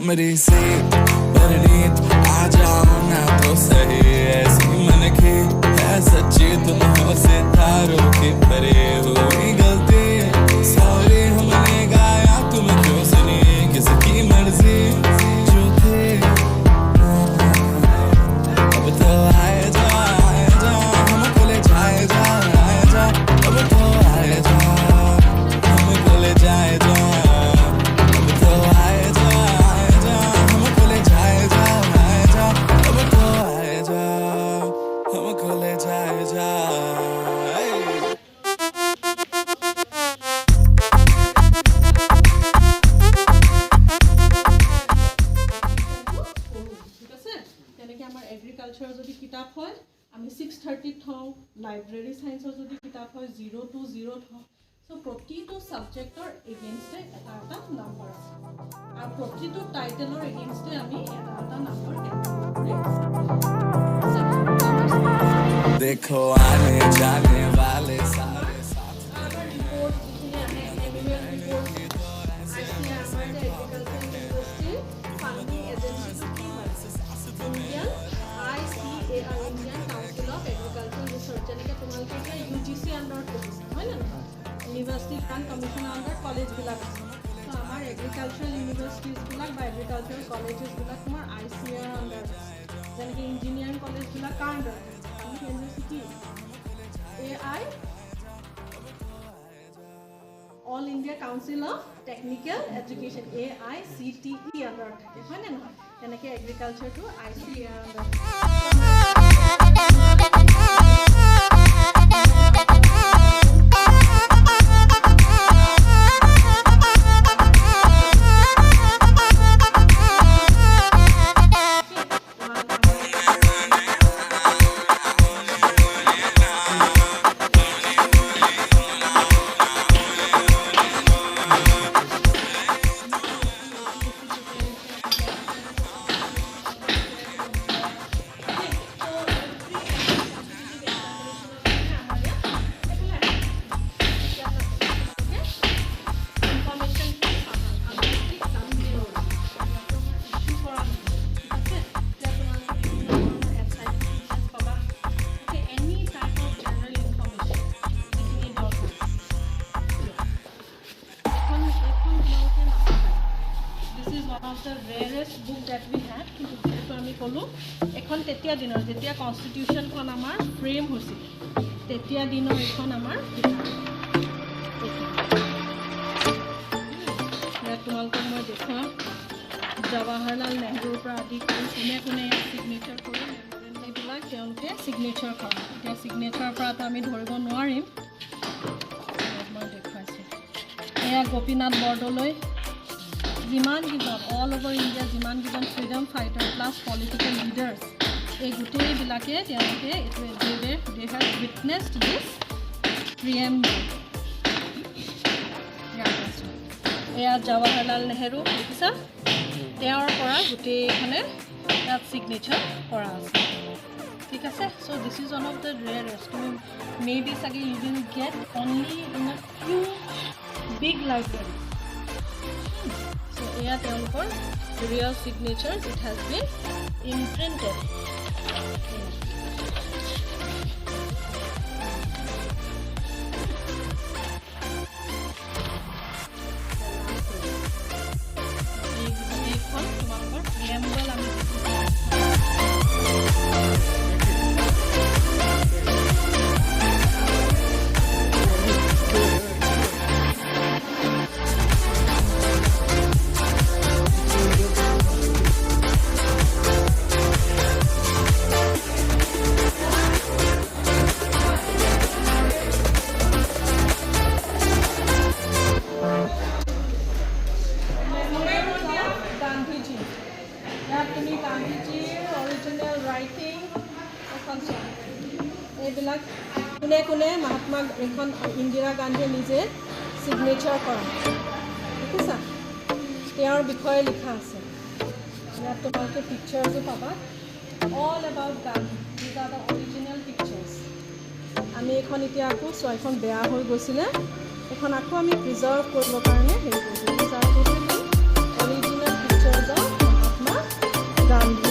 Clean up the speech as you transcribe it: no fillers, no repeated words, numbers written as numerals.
मेरी से परनीत आ जाओ ना तो सही ऐसी मन की है सच्ची तुम हो सितारों की परे हुई गलती सॉरी हमने गाया तुम क्यों सुनी किसकी मर्जी जो थे अब तो आए जा हमको ले जाए जा अब तो आए जा हमको ले जाए जा अब तो आए जा हमको ले जाए जा अब तो आए जा हमको ले जाए जा এগ্ৰিকালচাৰ যদি কিতাপ হয় আমি 6:30 থওঁ লাইব্ৰেৰী সায়েন্সৰ যদি কিতাপ হয় 0 to 0 থওঁ সো প্ৰতিটো সাবজেক্টৰ এগেইনষ্টে এটা এটা নাম্বাৰ আছে আৰু প্ৰতিটো টাইটেলৰ এগেইনষ্টে আমি এটা এটা নাম্বাৰ देखो आने जाने वाले सारे University Grant Commission under college bilak so amar agricultural universities bilak by agricultural colleges bilak amar ICAR under jane engineering college bilak under university AI All India Council of Technical Education AICTE under thake hoy na noy teneke agriculture to ICAR under the rarest book that we have to ami kolu ekhon tetia dinor jetia constitution kon amar frame hosil tetia dinor ekhon amar ya tumal kon moi dekha Jawaharlal Nehru pra adi kone kone signature kore ei bilak teonke signature kora etia signature pra ta ami dhoribo noarim moi dekhaisu eya Gopinath Bordoloi Jiman given all over India, Jiman given freedom fighter plus political leaders. A gute bilake they have witnessed this preamble. Yeah, Jawaharlal Nehru, sir. They are for us gute khane that signature for us. Okay, so this is one of the rarest. Maybe sage you will get only in a few big libraries. Here for real signatures it has been imprinted. এইবিলাক কোনে কোনে মহাত্মা এখন ইন্দিৰা গান্ধীয়ে নিজে signature কৰা দেখিছা তেওঁৰ বিষয়ে লিখা আছে ইয়াত তোমালোকে পিকচাৰটো পাবা all about Gandhi these are the original pictures আমি এখন এতিয়া আকৌ ছয়খন বেয়া হৈ গৈছিলে এখন আকৌ আমি প্ৰিজাৰ্ভ কৰিব কাৰণে হেৰি কৰিছো these are the original pictures of Gandhi